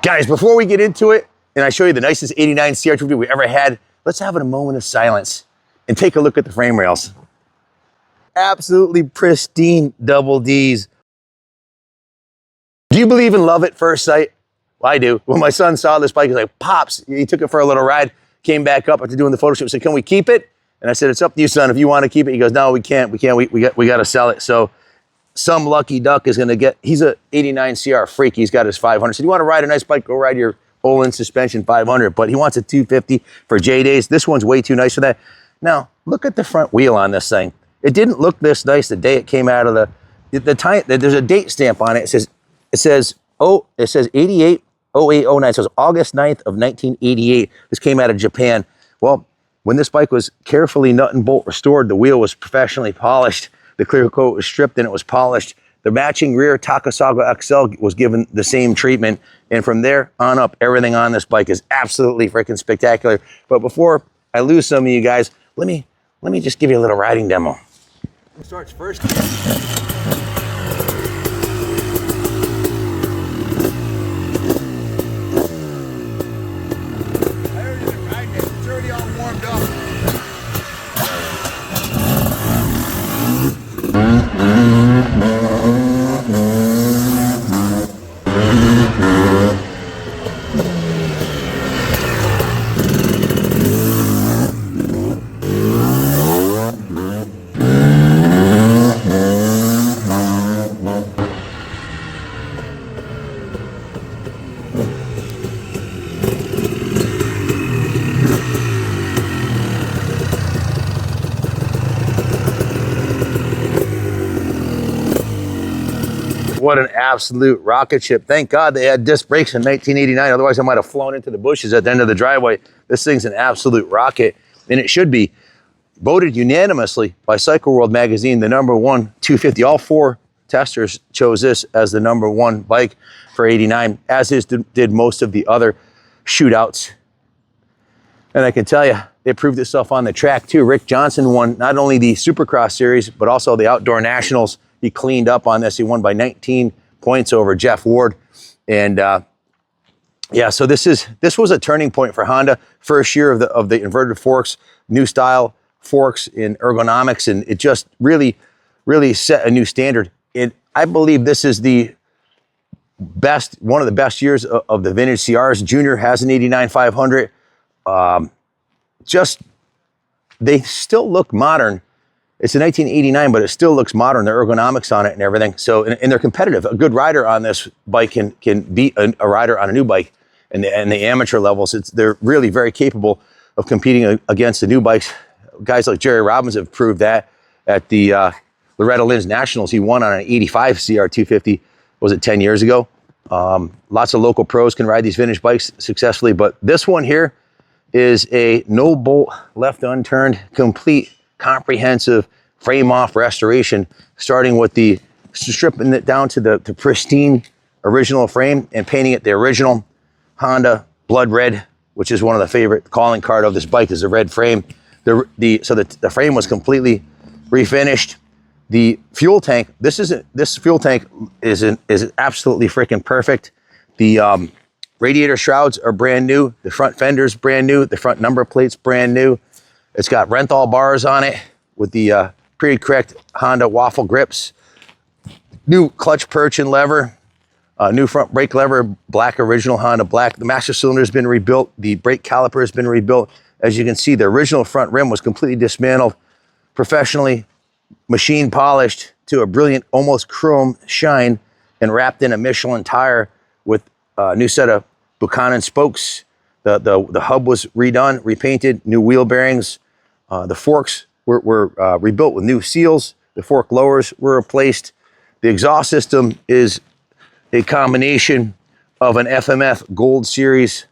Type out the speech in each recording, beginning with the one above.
Guys, before we get into it, and I show you the nicest 89 CR250 we ever had, let's have a moment of silence and take a look at the frame rails. Absolutely pristine double Ds. Do you believe in love at first sight? Well, I do. When my son saw this bike, he's like, Pops, he took it for a little ride, came back up after doing the photo shoot, said, can we keep it? And I said, it's up to you, son. If you want to keep it. He goes, no, we can't. We got to sell it. So some lucky duck is going to get, he's a 89 CR freak. He's got his 500. So you want to ride a nice bike, go ride your Olin suspension 500, but he wants a 250 for J days. This one's way too nice for that. Now, look at the front wheel on this thing. It didn't look this nice the day it came out of the time. There's a date stamp on it. It says 88 0809. So it's August 9th of 1988. This came out of Japan. Well, when this bike was carefully nut and bolt restored, the wheel was professionally polished. The clear coat was stripped and it was polished. The matching rear Takasago XL was given the same treatment. And from there on up, everything on this bike is absolutely freaking spectacular. But before I lose some of you guys, let me just give you a little riding demo. Who starts first? What an absolute rocket ship. Thank God they had disc brakes in 1989. Otherwise, I might have flown into the bushes at the end of the driveway. This thing's an absolute rocket, and it should be. Voted unanimously by Cycle World magazine, the #1 250. All 4 testers chose this as the #1 bike for 89, as did most of the other shootouts. And I can tell you, it proved itself on the track too. Rick Johnson won not only the Supercross series, but also the Outdoor Nationals. He cleaned up on this. He won by 19 points over Jeff Ward. And yeah, so this was a turning point for Honda. First year of the inverted forks, new style forks in ergonomics, and it just really set a new standard. I believe this is the best, one of the best years of the vintage CRs. Junior has an 89 500. They still look modern. It's a 1989, but it still looks modern. The ergonomics on it and everything. So, and they're competitive. A good rider on this bike can beat a rider on a new bike. And the amateur levels, they're really very capable of competing against the new bikes. Guys like Jerry Robbins have proved that at the Loretta Lynn's Nationals. He won on an 85 CR250, was it 10 years ago? Lots of local pros can ride these vintage bikes successfully, but this one here is a no bolt, left unturned, complete, comprehensive frame off restoration, starting with stripping it down to the pristine original frame and painting it the original Honda blood red, which is one of the favorite calling card of this bike, is the red frame. So the frame was completely refinished. The fuel tank, this fuel tank is absolutely freaking perfect. The radiator shrouds are brand new. The front fender's brand new. The front number plate's brand new. It's got Renthal bars on it with the pre-correct Honda waffle grips. New clutch perch and lever. New front brake lever, black original Honda black. The master cylinder has been rebuilt. The brake caliper has been rebuilt. As you can see, the original front rim was completely dismantled, professionally machine polished to a brilliant, almost chrome shine, and wrapped in a Michelin tire with a new set of Buchanan spokes. The hub was redone, repainted, new wheel bearings. The forks were rebuilt with new seals. The fork lowers were replaced. The exhaust system is a combination of an FMF Gold Series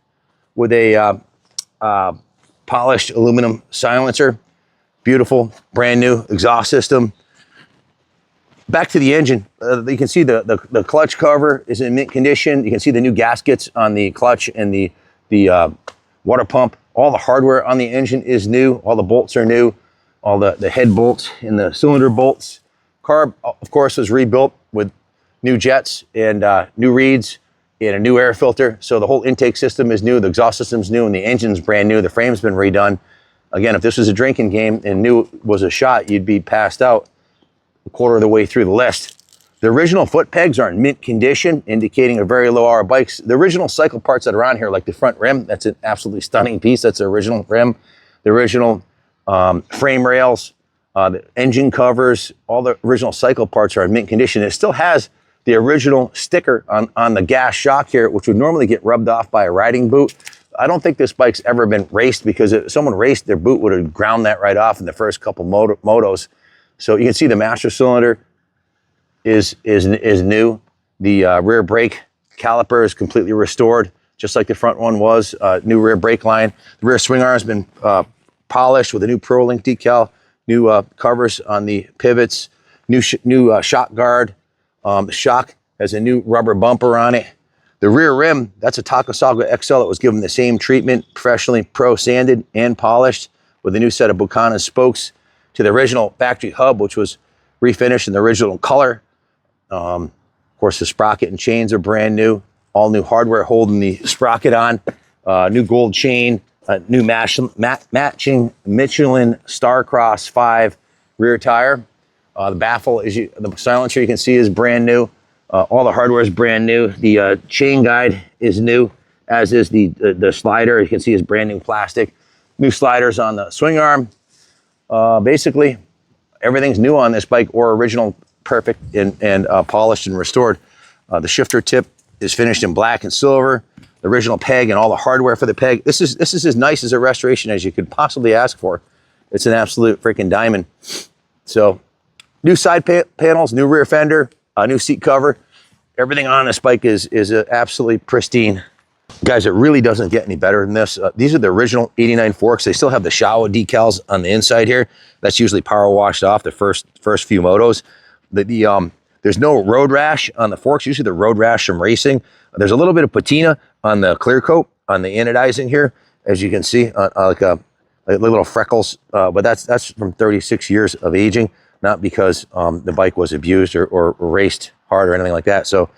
with a polished aluminum silencer. Beautiful, brand new exhaust system. Back to the engine, you can see the clutch cover is in mint condition. You can see the new gaskets on the clutch and the water pump. All the hardware on the engine is new. All the bolts are new. All the head bolts and the cylinder bolts. Carb, of course, was rebuilt with new jets and new reeds, and a new air filter. So the whole intake system is new, the exhaust system's new, and the engine's brand new. The frame's been redone. Again, if this was a drinking game and new was a shot, you'd be passed out a quarter of the way through the list. The original foot pegs are in mint condition, indicating a very low hour bikes. The original cycle parts that are on here, like the front rim, that's an absolutely stunning piece. That's the original rim. The original frame rails, the engine covers, all the original cycle parts are in mint condition. It still has the original sticker on the gas shock here, which would normally get rubbed off by a riding boot. I don't think this bike's ever been raced, because if someone raced, their boot would have ground that right off in the first couple motos. So you can see the master cylinder is new. The rear brake caliper is completely restored, just like the front one was. New rear brake line. The rear swing arm has been polished with a new ProLink decal, new covers on the pivots, new shock guard. The shock has a new rubber bumper on it. The rear rim, that's a Takasago XL that was given the same treatment, professionally pro-sanded and polished, with a new set of Buchanan spokes to the original factory hub, which was refinished in the original color. Of course, the sprocket and chains are brand new. All new hardware holding the sprocket on. New gold chain, new matching Michelin Starcross 5 rear tire. The baffle, the silencer you can see is brand new. All the hardware is brand new. The chain guide is new, as is the slider. You can see is brand new plastic. New sliders on the swing arm. Basically, everything's new on this bike, or original, perfect and polished and restored. The shifter tip is finished in black and silver. The original peg and all the hardware for the peg. This is as nice as a restoration as you could possibly ask for. It's an absolute freaking diamond. So, new side panels, new rear fender, new seat cover. Everything on this bike is absolutely pristine. Guys, it really doesn't get any better than this. These are the original 89 forks. They still have the Showa decals on the inside here. That's usually power washed off the first few motos. There's no road rash on the forks. Usually the road rash from racing. There's a little bit of patina on the clear coat on the anodizing here, as you can see, like little freckles. But that's from 36 years of aging, not because the bike was abused or raced hard or anything like that. So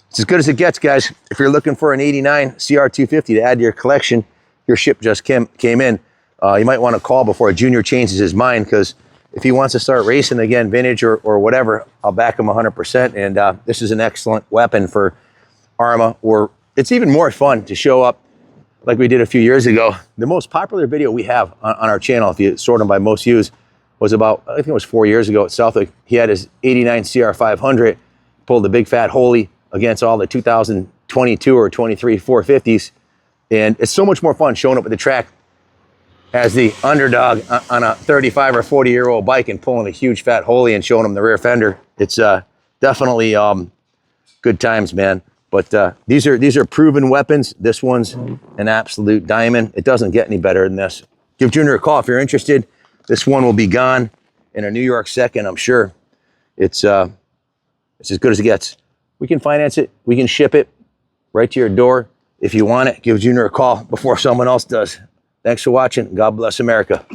it's as good as it gets, guys. If you're looking for an 89 CR250 to add to your collection, your ship just came in. You might want to call before a junior changes his mind, because if he wants to start racing again, vintage or whatever, I'll back him 100%. And this is an excellent weapon for ARMA, or it's even more fun to show up like we did a few years ago. The most popular video we have on our channel, if you sort them by most views, was about, I think it was 4 years ago at Southwick. He had his 89 CR500, pulled the big fat holy against all the 2022 or 23 450s. And it's so much more fun showing up at the track as the underdog on a 35 or 40-year-old bike and pulling a huge fat holy and showing them the rear fender. It's definitely good times, man. But these are proven weapons. This one's an absolute diamond. It doesn't get any better than this. Give Junior a call if you're interested. This one will be gone in a New York second, I'm sure. It's as good as it gets. We can finance it. We can ship it right to your door. If you want it, give Junior a call before someone else does. Thanks for watching. God bless America.